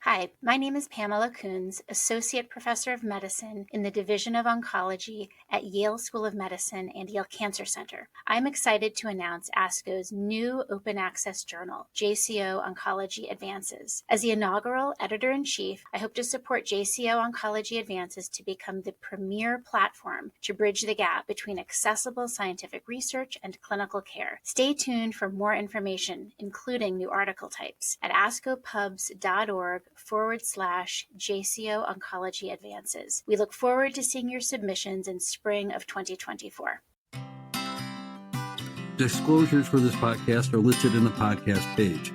Hi, my name is Pamela Coons, Associate Professor of Medicine in the Division of Oncology at Yale School of Medicine and Yale Cancer Center. I'm excited to announce ASCO's new open access journal, JCO Oncology Advances. As the inaugural editor-in-chief, I hope to support JCO Oncology Advances to become the premier platform to bridge the gap between accessible scientific research and clinical care. Stay tuned for more information, including new article types, at ascopubs.org/JCO Oncology Advances. We look forward to seeing your submissions in spring of 2024. Disclosures for this podcast are listed in the podcast page.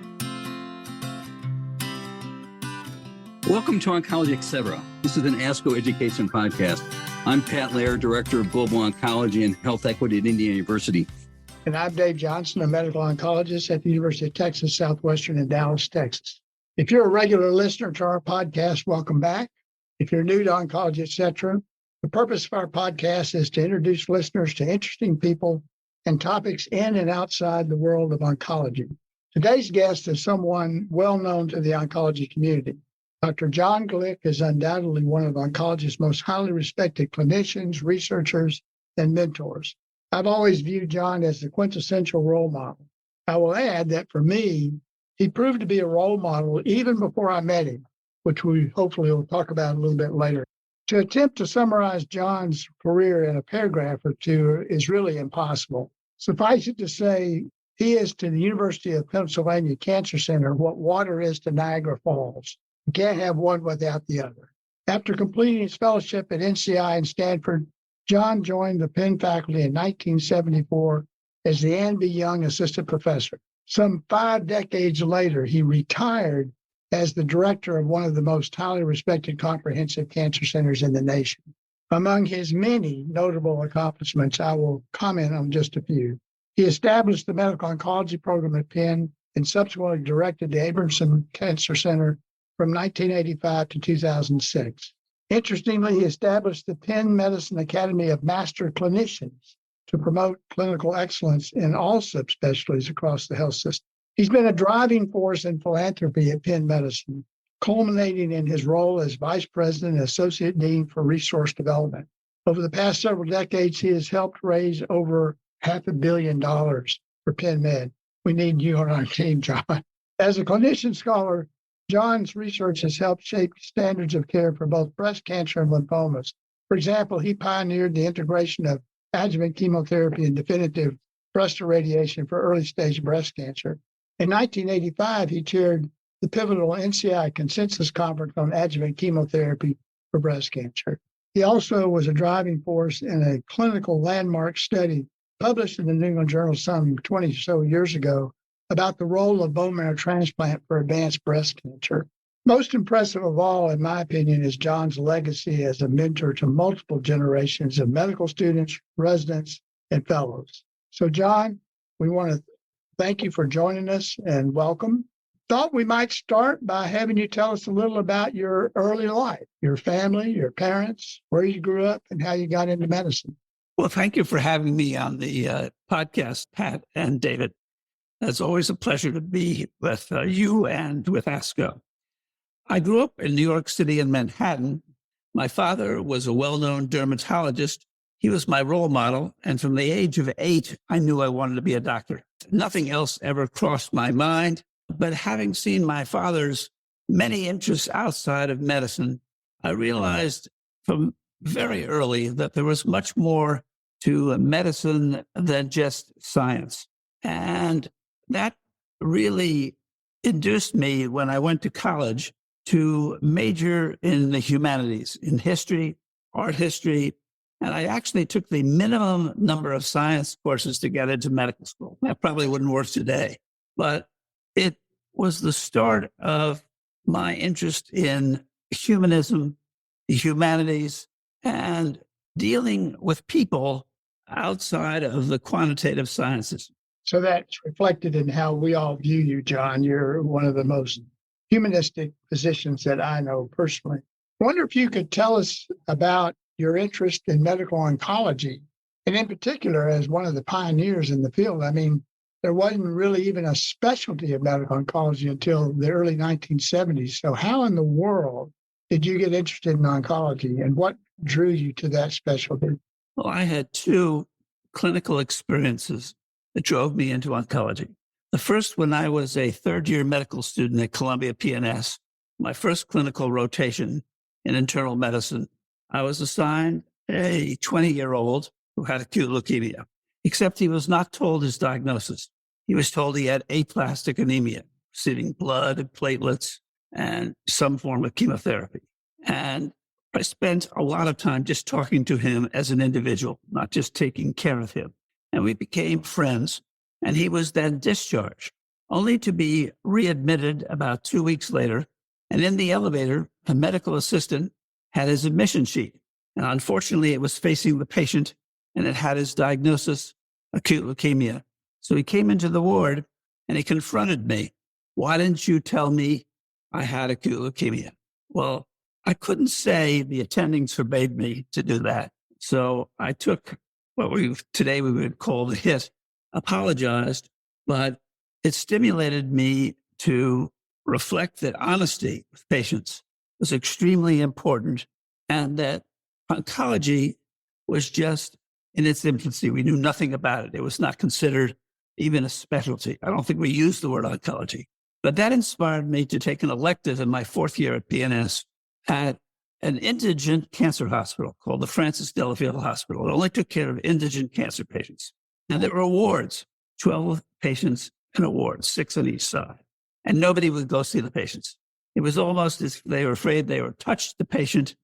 Welcome to Oncology Etc. This is an ASCO Education podcast. I'm Pat Loehrer, Director of Global Oncology and Health Equity at Indiana University. And I'm Dave Johnson, a medical oncologist at the University of Texas Southwestern in Dallas, Texas. If you're a regular listener to our podcast, welcome back. If you're new to Oncology Etc., the purpose of our podcast is to introduce listeners to interesting people and topics in and outside the world of oncology. Today's guest is someone well known to the oncology community. Dr. John Glick is undoubtedly one of oncology's most highly respected clinicians, researchers, and mentors. I've always viewed John as the quintessential role model. I will add that for me, he proved to be a role model even before I met him, which we hopefully will talk about a little bit later. To attempt to summarize John's career in a paragraph or two is really impossible. Suffice it to say, he is to the University of Pennsylvania Cancer Center what water is to Niagara Falls. You can't have one without the other. After completing his fellowship at NCI and Stanford, John joined the Penn faculty in 1974 as the Ann B. Young Assistant Professor. Some 5 decades later, he retired as the director of one of the most highly respected comprehensive cancer centers in the nation. Among his many notable accomplishments, I will comment on just a few. He established the medical oncology program at Penn and subsequently directed the Abramson Cancer Center from 1985 to 2006. Interestingly, he established the Penn Medicine Academy of Master Clinicians to promote clinical excellence in all subspecialties across the health system. He's been a driving force in philanthropy at Penn Medicine, culminating in his role as Vice President and Associate Dean for Resource Development. Over the past several decades, he has helped raise over $500 million for Penn Med. We need you on our team, John. As a clinician scholar, John's research has helped shape standards of care for both breast cancer and lymphomas. For example, he pioneered the integration of adjuvant chemotherapy and definitive breast irradiation for early-stage breast cancer. In 1985, he chaired the pivotal NCI Consensus Conference on adjuvant chemotherapy for breast cancer. He also was a driving force in a clinical landmark study published in the New England Journal some 20 or so years ago about the role of bone marrow transplant for advanced breast cancer. Most impressive of all, in my opinion, is John's legacy as a mentor to multiple generations of medical students, residents, and fellows. So, John, we want to thank you for joining us and welcome. Thought we might start by having you tell us a little about your early life, your family, your parents, where you grew up, and how you got into medicine. Well, thank you for having me on the podcast, Pat and David. It's always a pleasure to be with you and with ASCO. I grew up in New York City and Manhattan. My father was a well-known dermatologist. He was my role model. And from the age of 8, I knew I wanted to be a doctor. Nothing else ever crossed my mind. But having seen my father's many interests outside of medicine, I realized from very early that there was much more to medicine than just science. And that really induced me when I went to college to major in the humanities, in history, art history, and I actually took the minimum number of science courses to get into medical school. That probably wouldn't work today, but it was the start of my interest in humanism, the humanities, and dealing with people outside of the quantitative sciences. So that's reflected in how we all view you, John. You're one of the most humanistic physicians that I know personally. I wonder if you could tell us about your interest in medical oncology, and in particular, as one of the pioneers in the field. I mean, there wasn't really even a specialty of medical oncology until the early 1970s. So how in the world did you get interested in oncology, and what drew you to that specialty? Well, I had two clinical experiences that drove me into oncology. The first, when I was a third-year medical student at Columbia PNS, my first clinical rotation in internal medicine, I was assigned a 20-year-old who had acute leukemia, except he was not told his diagnosis. He was told he had aplastic anemia, receiving blood and platelets and some form of chemotherapy. And I spent a lot of time just talking to him as an individual, not just taking care of him. And we became friends. And he was then discharged, only to be readmitted about 2 weeks later. And in the elevator, a medical assistant had his admission sheet. And unfortunately, it was facing the patient, and it had his diagnosis, acute leukemia. So he came into the ward and he confronted me. Why didn't you tell me I had acute leukemia? Well, I couldn't say the attendings forbade me to do that. So I took what today we would call the hit, apologized, but it stimulated me to reflect that honesty with patients was extremely important, and that oncology was just in its infancy. We knew nothing about it. It was not considered even a specialty. I don't think we used the word oncology. But that inspired me to take an elective in my fourth year at PNS at an indigent cancer hospital called the Francis Delafield Hospital. It only took care of indigent cancer patients. And there were awards, 12 patients in awards, 6 on each side. And nobody would go see the patients. It was almost as if they were afraid they would touch the patient,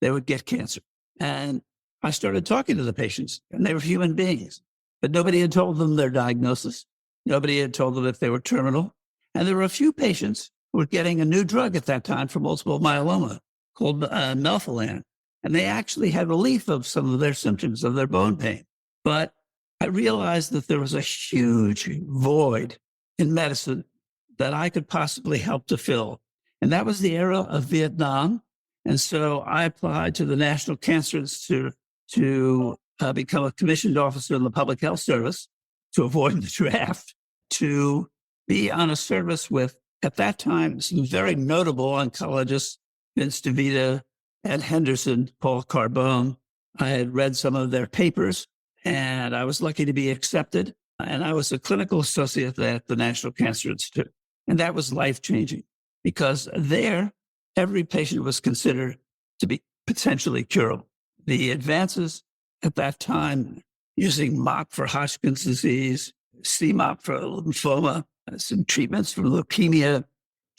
they would get cancer. And I started talking to the patients, and they were human beings. But nobody had told them their diagnosis. Nobody had told them if they were terminal. And there were a few patients who were getting a new drug at that time for multiple myeloma called melphalan. And they actually had relief of some of their symptoms of their bone pain. But I realized that there was a huge void in medicine that I could possibly help to fill. And that was the era of Vietnam. And so I applied to the National Cancer Institute to become a commissioned officer in the Public Health Service to avoid the draft, to be on a service with, at that time, some very notable oncologists, Vince DeVita, Ed Henderson, Paul Carbone. I had read some of their papers, and I was lucky to be accepted. And I was a clinical associate at the National Cancer Institute. And that was life-changing, because there, every patient was considered to be potentially curable. The advances at that time, using MOP for Hodgkin's disease, CMOP for lymphoma, some treatments for leukemia.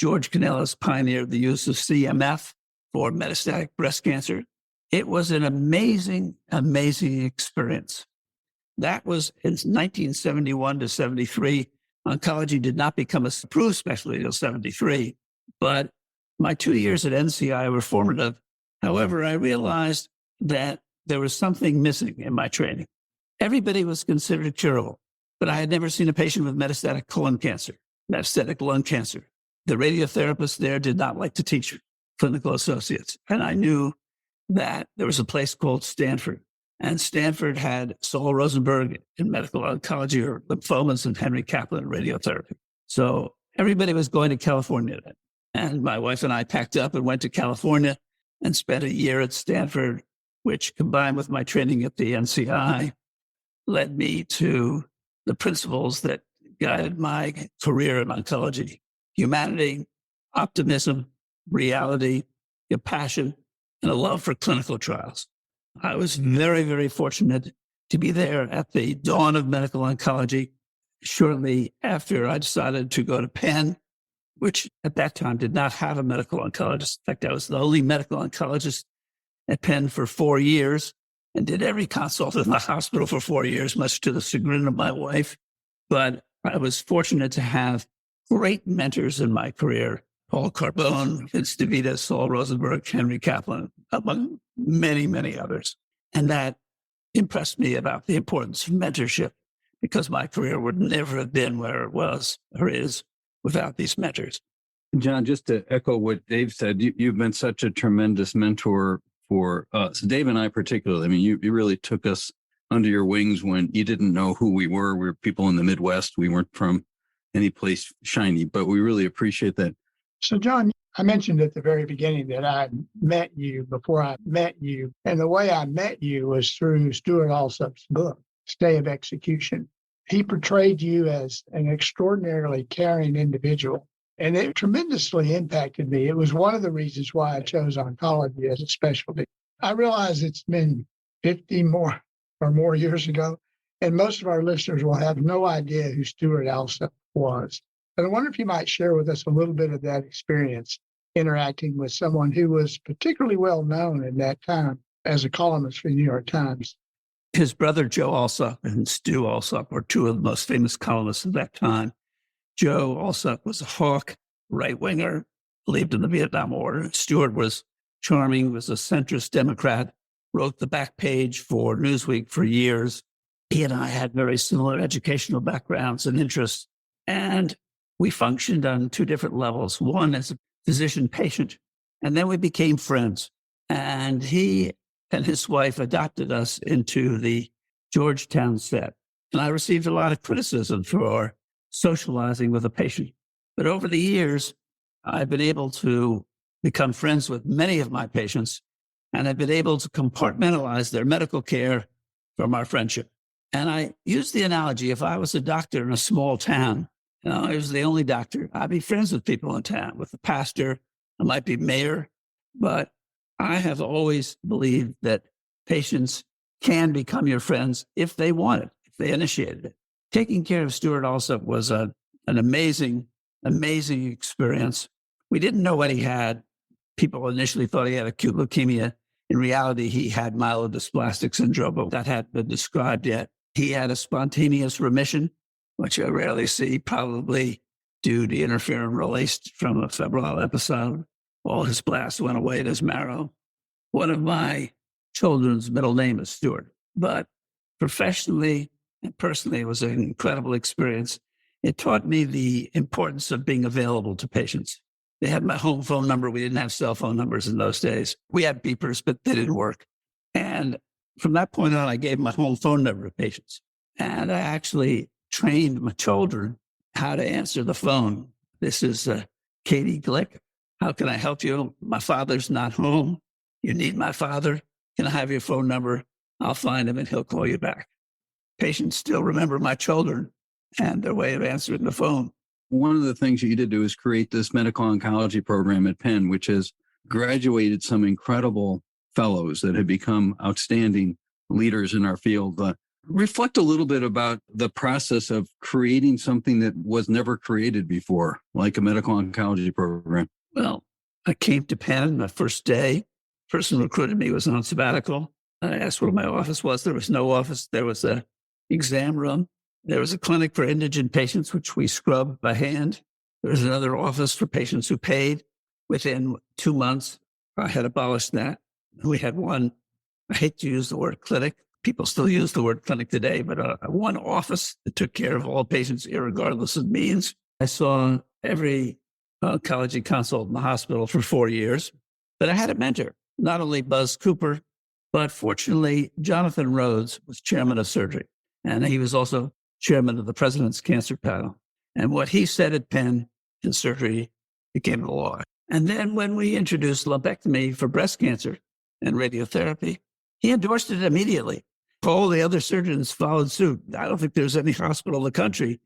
George Canellis pioneered the use of CMF for metastatic breast cancer. It was an amazing, amazing experience. That was in 1971 to 73. Oncology did not become a approved specialty until 73, but my 2 years at NCI were formative. However, I realized that there was something missing in my training. Everybody was considered curable, but I had never seen a patient with metastatic colon cancer, metastatic lung cancer. The radiotherapists there did not like to teach clinical associates. And I knew that there was a place called Stanford, and Stanford had Saul Rosenberg in medical oncology, or lymphomas, and Henry Kaplan in radiotherapy. So everybody was going to California then. And my wife and I packed up and went to California and spent a year at Stanford, which, combined with my training at the NCI, led me to the principles that guided my career in oncology: humanity, optimism, reality, compassion, and a love for clinical trials. I was very, very fortunate to be there at the dawn of medical oncology, shortly after I decided to go to Penn, which at that time did not have a medical oncologist. In fact, I was the only medical oncologist at Penn for 4 years and did every consult in the hospital for 4 years, much to the chagrin of my wife. But I was fortunate to have great mentors in my career: Paul Carbone, Vince DeVita, Saul Rosenberg, Henry Kaplan, among many, many others. And that impressed me about the importance of mentorship, because my career would never have been where it was or is without these mentors. John, just to echo what Dave said, you've been such a tremendous mentor for us, Dave and I particularly. I mean, you really took us under your wings when you didn't know who we were. We were people in the Midwest. We weren't from any place shiny, but we really appreciate that. So, John, I mentioned at the very beginning that I met you before I met you. And the way I met you was through Stuart Alsup's book, Stay of Execution. He portrayed you as an extraordinarily caring individual, and it tremendously impacted me. It was one of the reasons why I chose oncology as a specialty. I realize it's been 50 more years ago, and most of our listeners will have no idea who Stuart Alsup was. But I wonder if you might share with us a little bit of that experience interacting with someone who was particularly well known at that time as a columnist for the New York Times. His brother, Joe Alsup, and Stu Alsup were two of the most famous columnists at that time. Joe Alsup was a hawk, right-winger, believed in the Vietnam War. Stuart was charming, was a centrist Democrat, wrote the back page for Newsweek for years. He and I had very similar educational backgrounds and interests, and we functioned on two different levels. One as a physician-patient, and then we became friends. And he and his wife adopted us into the Georgetown set. And I received a lot of criticism for socializing with a patient. But over the years, I've been able to become friends with many of my patients, and I've been able to compartmentalize their medical care from our friendship. And I use the analogy, if I was a doctor in a small town, I was the only doctor, I'd be friends with people in town, with the pastor, I might be mayor, but I have always believed that patients can become your friends if they want it, if they initiated it. Taking care of Stuart also was an amazing experience. We didn't know what he had. People initially thought he had acute leukemia. In reality, he had myelodysplastic syndrome, but that hadn't been described yet. He had a spontaneous remission, which I rarely see, probably due to interferon released from a febrile episode. All his blasts went away in his marrow. One of my children's middle name is Stuart, but professionally and personally, it was an incredible experience. It taught me the importance of being available to patients. They had my home phone number. We didn't have cell phone numbers in those days. We had beepers, but they didn't work. And from that point on, I gave my home phone number to patients. And I actually trained my children how to answer the phone. This is Katie Glick. How can I help you? My father's not home. You need my father. Can I have your phone number? I'll find him and he'll call you back. Patients still remember my children and their way of answering the phone. One of the things that you did do is create this medical oncology program at Penn, which has graduated some incredible fellows that have become outstanding leaders in our field. Reflect a little bit about the process of creating something that was never created before, like a medical oncology program. Well, I came to Penn my first day. The person who recruited me was on sabbatical. I asked where my office was. There was no office. There was an exam room. There was a clinic for indigent patients, which we scrubbed by hand. There was another office for patients who paid. Within 2 months, I had abolished that. We had one, I hate to use the word clinic. People still use the word clinic today, but one office that took care of all patients, irregardless of means. I saw every oncology consult in the hospital for 4 years. But I had a mentor, not only Buzz Cooper, but fortunately, Jonathan Rhodes was chairman of surgery. And he was also chairman of the president's cancer panel. And what he said at Penn in surgery became the law. And then when we introduced lumpectomy for breast cancer and radiotherapy, he endorsed it immediately. All the other surgeons followed suit. I don't think there's any hospital in the country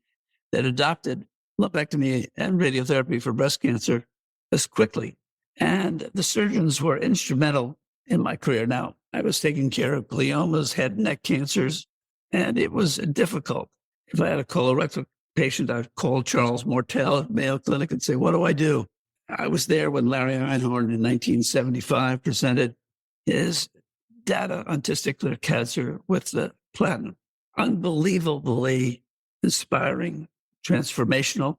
that adopted lumpectomy and radiotherapy for breast cancer as quickly. And the surgeons were instrumental in my career. Now, I was taking care of gliomas, head and neck cancers, and it was difficult. If I had a colorectal patient, I'd call Charles Mortel at Mayo Clinic and say, what do I do? I was there when Larry Einhorn in 1975 presented his data on testicular cancer with the platinum. Unbelievably inspiring, transformational.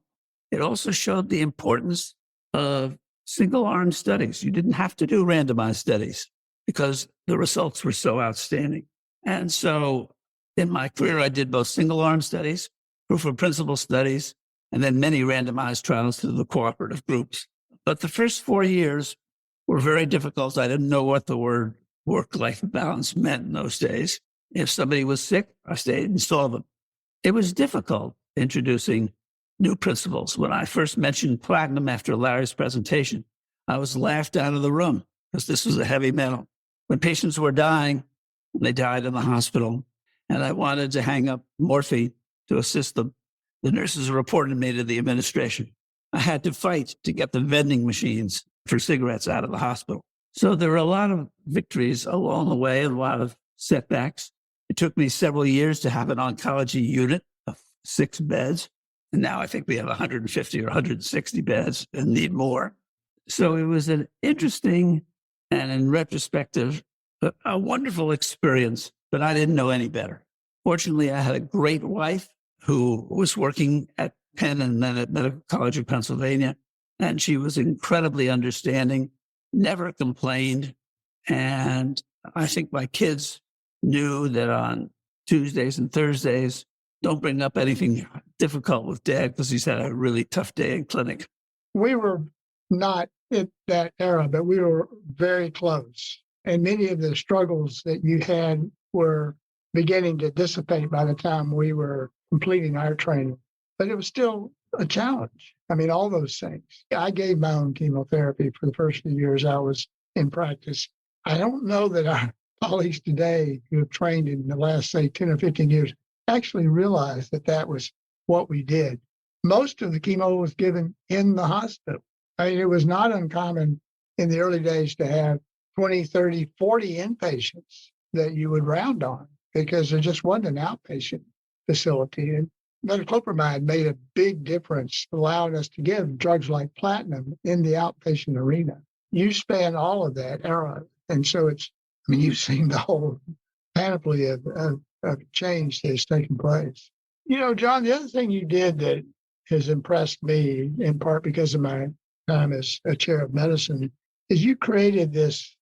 It also showed the importance of single-arm studies. You didn't have to do randomized studies because the results were so outstanding. And so in my career, I did both single-arm studies, proof of principle studies, and then many randomized trials through the cooperative groups. But the first 4 years were very difficult. I didn't know what the word work-life balance meant in those days. If somebody was sick, I stayed and saw them. It was difficult introducing new principles. When I first mentioned platinum after Larry's presentation, I was laughed out of the room because this was a heavy metal. When patients were dying, they died in the hospital, and I wanted to hang up morphine to assist them, the nurses reported me to the administration. I had to fight to get the vending machines for cigarettes out of the hospital. So there were a lot of victories along the way, and a lot of setbacks. It took me several years to have an oncology unit of 6 beds. And now I think we have 150 or 160 beds and need more. So it was an interesting and, in retrospective, a wonderful experience, but I didn't know any better. Fortunately, I had a great wife who was working at Penn and then at Medical College of Pennsylvania. And she was incredibly understanding, never complained. And I think my kids knew that on Tuesdays and Thursdays, don't bring up anything difficult with Dad because he's had a really tough day in clinic. We were not in that era, but we were very close. And many of the struggles that you had were beginning to dissipate by the time we were completing our training. But it was still a challenge. I mean, all those things. I gave my own chemotherapy for the first few years I was in practice. I don't know that our colleagues today who have trained in the last, say, 10 or 15 years actually realized that that was what we did. Most of the chemo was given in the hospital. I mean, it was not uncommon in the early days to have 20, 30, 40 inpatients that you would round on because there just wasn't an outpatient facility. And metoclopramide made a big difference, allowing us to give drugs like platinum in the outpatient arena. You span all of that era. And so you've seen the whole panoply of change that has taken place. You know, John, the other thing you did that has impressed me, in part because of my time as a chair of medicine, is you created this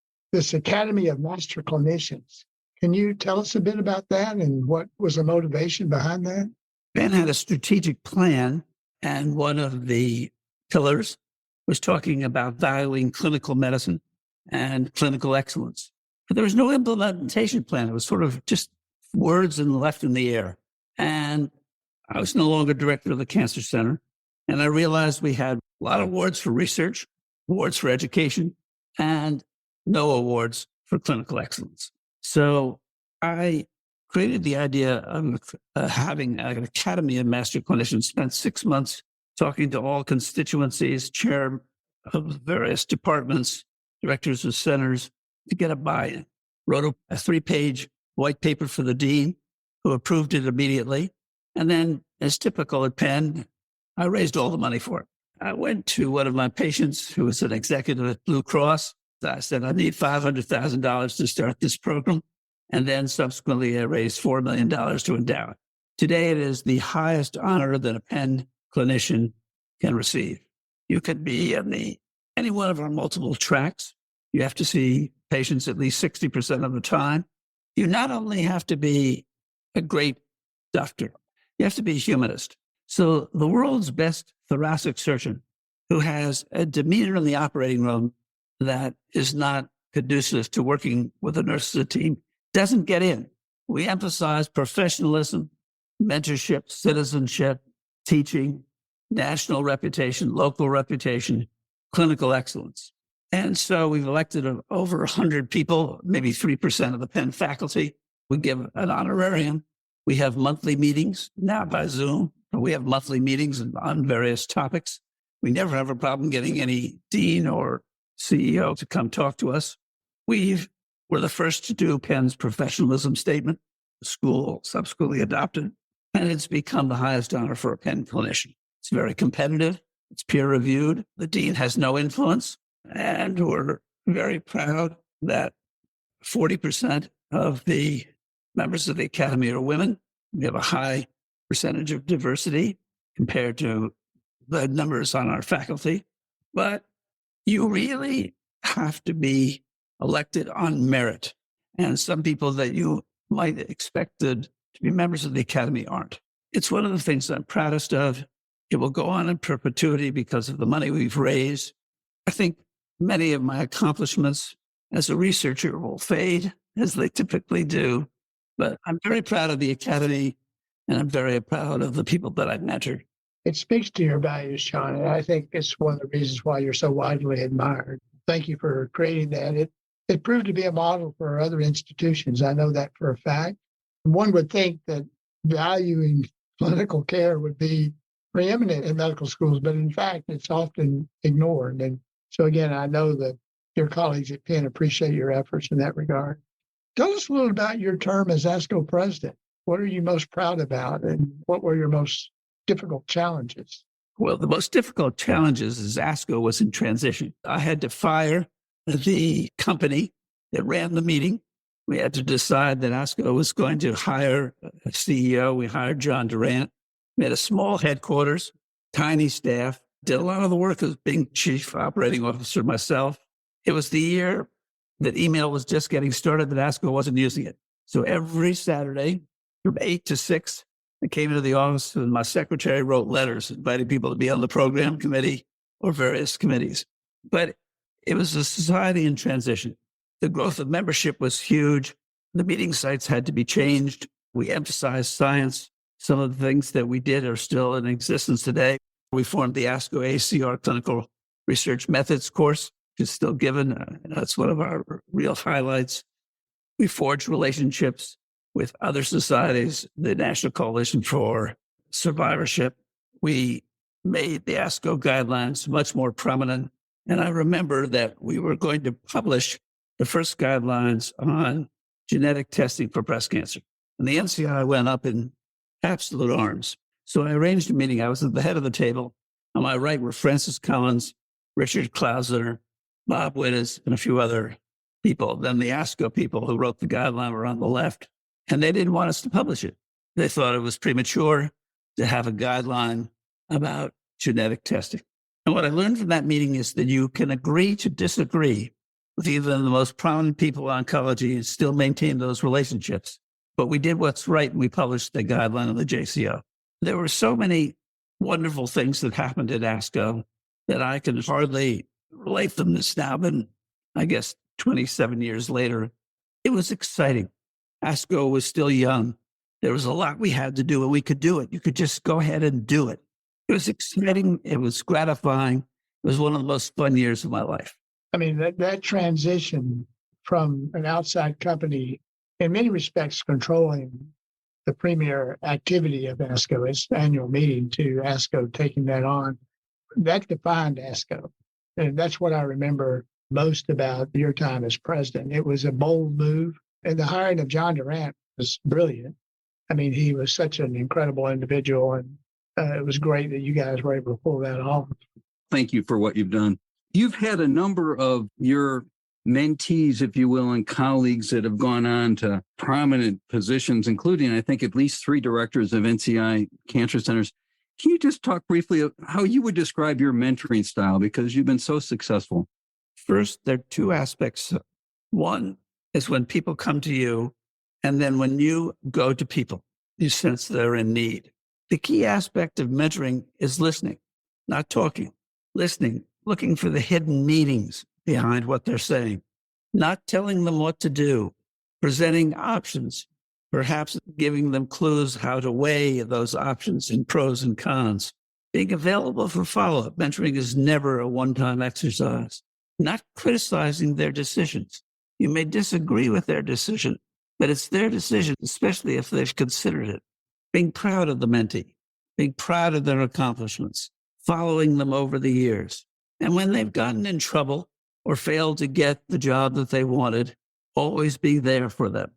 Academy of Master Clinicians. Can you tell us a bit about that and what was the motivation behind that? Ben had a strategic plan, and one of the pillars was talking about valuing clinical medicine and clinical excellence. But there was no implementation plan. It was sort of just words and left in the air. And I was no longer director of the Cancer Center. And I realized we had a lot of awards for research, awards for education, and no awards for clinical excellence. So I created the idea of having an Academy of Master Clinicians, spent 6 months talking to all constituencies, chair of various departments, directors of centers, to get a buy-in. Wrote a 3-page white paper for the dean, who approved it immediately. And then, as typical at Penn, I raised all the money for it. I went to one of my patients who was an executive at Blue Cross. I said, I need $500,000 to start this program. And then subsequently, I raised $4 million to endow it. Today, it is the highest honor that a Penn clinician can receive. You could be in any one of our multiple tracks. You have to see patients at least 60% of the time. You not only have to be a great doctor, you have to be a humanist. So the world's best thoracic surgeon who has a demeanor in the operating room that is not conducive to working with a nurses team doesn't get in. We emphasize professionalism, mentorship, citizenship, teaching, national reputation, local reputation, clinical excellence. And so we've elected over 100 people, maybe 3% of the Penn faculty. We give an honorarium. We have monthly meetings, now by Zoom. We have monthly meetings on various topics. We never have a problem getting any dean or CEO to come talk to us. We're the first to do Penn's professionalism statement. The school subsequently adopted, and it's become the highest honor for a Penn clinician. It's very competitive. It's peer-reviewed. The dean has no influence. And we're very proud that 40% of the members of the Academy are women. We have a high percentage of diversity compared to the numbers on our faculty. But you really have to be elected on merit. And some people that you might expected to be members of the Academy aren't. It's one of the things I'm proudest of. It will go on in perpetuity because of the money we've raised. I think many of my accomplishments as a researcher will fade, as they typically do. But I'm very proud of the Academy, and I'm very proud of the people that I've mentored. It speaks to your values, Sean, and I think it's one of the reasons why you're so widely admired. Thank you for creating that. It proved to be a model for other institutions. I know that for a fact. One would think that valuing clinical care would be preeminent in medical schools, but in fact, it's often ignored. And so, again, I know that your colleagues at Penn appreciate your efforts in that regard. Tell us a little about your term as ASCO president. What are you most proud about, and what were your most difficult challenges? Well, the most difficult challenges is ASCO was in transition. I had to fire the company that ran the meeting. We had to decide that ASCO was going to hire a CEO. We hired John Durant. We had a small headquarters, tiny staff, did a lot of the work as being chief operating officer myself. It was the year that email was just getting started, that ASCO wasn't using it. So every Saturday from 8 to 6, I came into the office and my secretary wrote letters inviting people to be on the program committee or various committees. But it was a society in transition. The growth of membership was huge. The meeting sites had to be changed. We emphasized science. Some of the things that we did are still in existence today. We formed the ASCO ACR Clinical Research Methods course, which is still given. That's one of our real highlights. We forged relationships with other societies, the National Coalition for Survivorship. We made the ASCO guidelines much more prominent. And I remember that we were going to publish the first guidelines on genetic testing for breast cancer. And the NCI went up in absolute arms. So I arranged a meeting. I was at the head of the table. On my right were Francis Collins, Richard Klausner, Bob Wittes, and a few other people. Then the ASCO people who wrote the guideline were on the left. And they didn't want us to publish it. They thought it was premature to have a guideline about genetic testing. And what I learned from that meeting is that you can agree to disagree with even the most prominent people in oncology and still maintain those relationships. But we did what's right, and we published the guideline of the JCO. There were so many wonderful things that happened at ASCO that I can hardly relate them. It's now been, I guess, 27 years later. It was exciting. ASCO was still young. There was a lot we had to do, and we could do it. You could just go ahead and do it. It was exciting. It was gratifying. It was one of the most fun years of my life. I mean, that transition from an outside company, in many respects, controlling the premier activity of ASCO, its annual meeting, to ASCO taking that on, that defined ASCO. And that's what I remember most about your time as president. It was a bold move. And the hiring of John Durant was brilliant. I mean, he was such an incredible individual, and it was great that you guys were able to pull that off. Thank you for what you've done. You've had a number of your mentees, if you will, and colleagues that have gone on to prominent positions, including, I think, at least 3 directors of NCI cancer centers. Can you just talk briefly of how you would describe your mentoring style, because you've been so successful? First, there are 2 aspects. One is when people come to you, and then when you go to people, you sense they're in need. The key aspect of mentoring is listening, not talking, listening, looking for the hidden meanings behind what they're saying, not telling them what to do, presenting options, perhaps giving them clues how to weigh those options in pros and cons, being available for follow-up. Mentoring is never a one-time exercise, not criticizing their decisions. You may disagree with their decision, but it's their decision, especially if they've considered it. Being proud of the mentee, being proud of their accomplishments, following them over the years. And when they've gotten in trouble or failed to get the job that they wanted, always be there for them,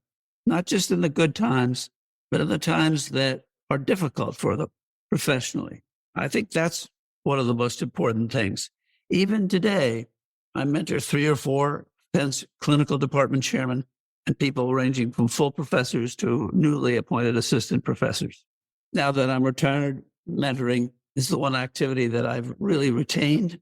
not just in the good times, but in the times that are difficult for them professionally. I think that's one of the most important things. Even today, I mentor 3 or 4 Penn's clinical department chairmen and people ranging from full professors to newly appointed assistant professors. Now that I'm retired, mentoring is the one activity that I've really retained.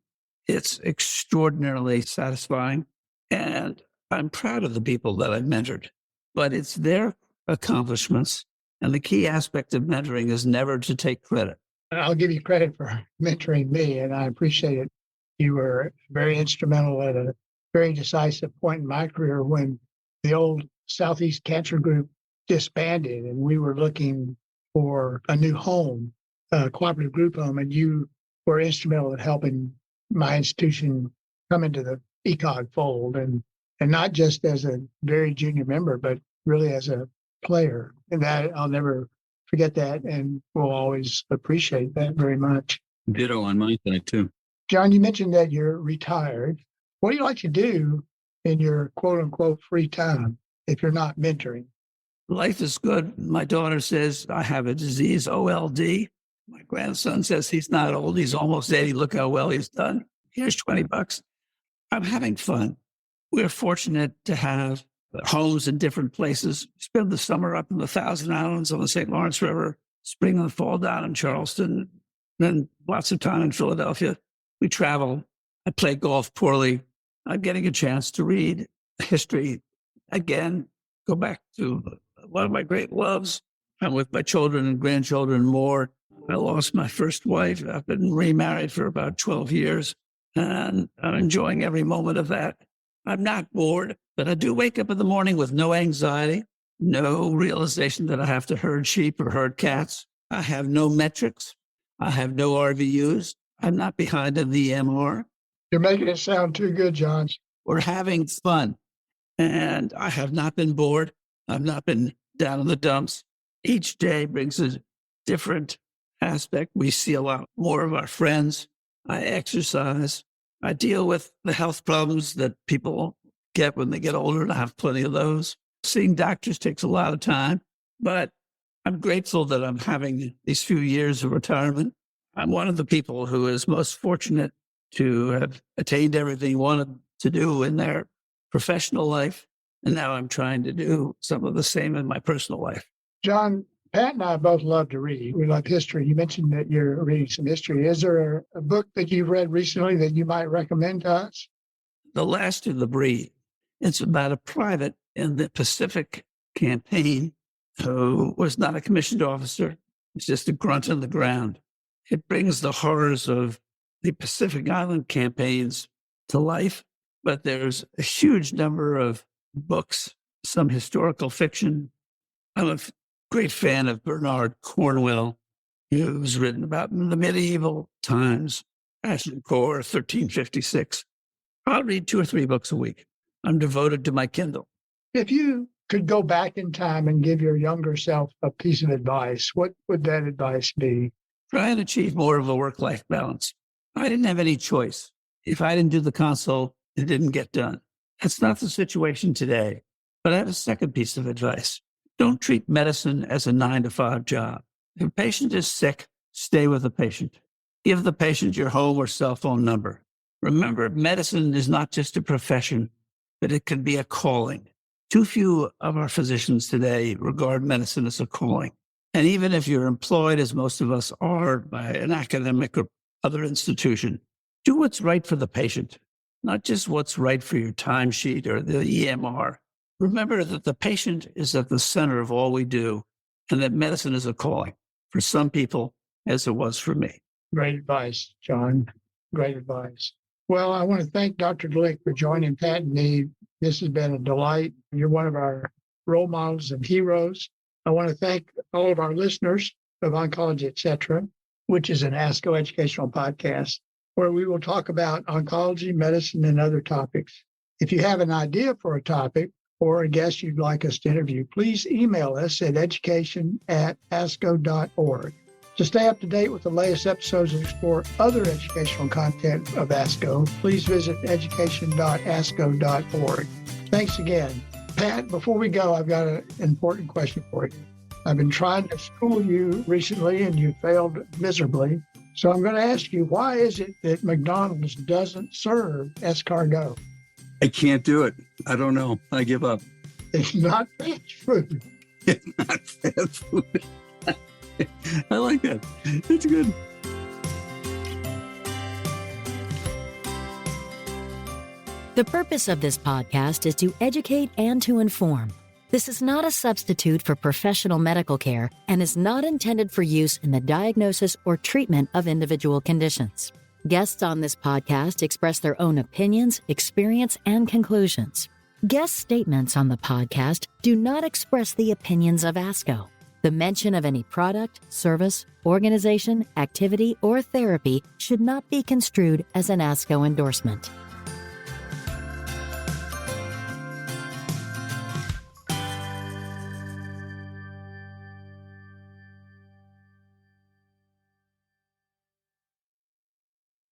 It's extraordinarily satisfying, and I'm proud of the people that I've mentored, but it's their accomplishments. And the key aspect of mentoring is never to take credit. I'll give you credit for mentoring me, and I appreciate it. You were very instrumental at a very decisive point in my career when the old Southeast Cancer Group disbanded and we were looking for a new home, a cooperative group home, and you were instrumental in helping my institution come into the ECOG fold, and not just as a very junior member, but really as a player. And that I'll never forget that, and will always appreciate that very much. Ditto on my side too. John, you mentioned that you're retired. What do you like to do in your quote unquote free time if you're not mentoring? Life is good. My daughter says I have a disease, OLD. My grandson says he's not old. He's almost 80. Look how well he's done. Here's $20. I'm having fun. We're fortunate to have homes in different places. Spend the summer up in the Thousand Islands on the St. Lawrence River, spring and fall down in Charleston, then lots of time in Philadelphia. We travel. I play golf poorly. I'm getting a chance to read history again, go back to one of my great loves. I'm with my children and grandchildren more. I lost my first wife. I've been remarried for about 12 years, and I'm enjoying every moment of that. I'm not bored, but I do wake up in the morning with no anxiety, no realization that I have to herd sheep or herd cats. I have no metrics. I have no RVUs. I'm not behind in the EMR. You're making it sound too good, John. We're having fun, and I have not been bored. I've not been down in the dumps. Each day brings a different aspect. We see a lot more of our friends. I exercise. I deal with the health problems that people get when they get older, and I have plenty of those. Seeing doctors takes a lot of time, but I'm grateful that I'm having these few years of retirement. I'm one of the people who is most fortunate to have attained everything he wanted to do in their professional life. And now I'm trying to do some of the same in my personal life. John, Pat and I both love to read. We love history. You mentioned that you're reading some history. Is there a book that you've read recently that you might recommend to us? The Last of the Breed. It's about a private in the Pacific campaign who was not a commissioned officer. It's just a grunt on the ground. It brings the horrors of the Pacific Island campaigns to life, but there's a huge number of books, some historical fiction. I'm a great fan of Bernard Cornwell, who's written about the medieval times, Agincourt, 1356. I'll read 2 or 3 books a week. I'm devoted to my Kindle. If you could go back in time and give your younger self a piece of advice, what would that advice be? Try and achieve more of a work-life balance. I didn't have any choice. If I didn't do the consult, it didn't get done. That's not the situation today. But I have a second piece of advice. Don't treat medicine as a 9-to-5 job. If a patient is sick, stay with the patient. Give the patient your home or cell phone number. Remember, medicine is not just a profession, but it can be a calling. Too few of our physicians today regard medicine as a calling. And even if you're employed, as most of us are, by an academic or other institution, do what's right for the patient, not just what's right for your timesheet or the EMR. Remember that the patient is at the center of all we do, and that medicine is a calling for some people, as it was for me. Great advice, John. Great advice. Well, I want to thank Dr. Glick for joining Pat and me. This has been a delight. You're one of our role models and heroes. I want to thank all of our listeners of Oncology, etc., which is an ASCO educational podcast where we will talk about oncology, medicine, and other topics. If you have an idea for a topic or a guest you'd like us to interview, please email us at education@asco.org. To stay up to date with the latest episodes and explore other educational content of ASCO, please visit education.asco.org. Thanks again. Pat, before we go, I've got an important question for you. I've been trying to school you recently and you failed miserably. So I'm going to ask you, why is it that McDonald's doesn't serve escargot? I can't do it. I don't know. I give up. It's not fast food. It's not fast food. I like that. It's good. The purpose of this podcast is to educate and to inform. This is not a substitute for professional medical care and is not intended for use in the diagnosis or treatment of individual conditions. Guests on this podcast express their own opinions, experience, and conclusions. Guest statements on the podcast do not express the opinions of ASCO. The mention of any product, service, organization, activity, or therapy should not be construed as an ASCO endorsement.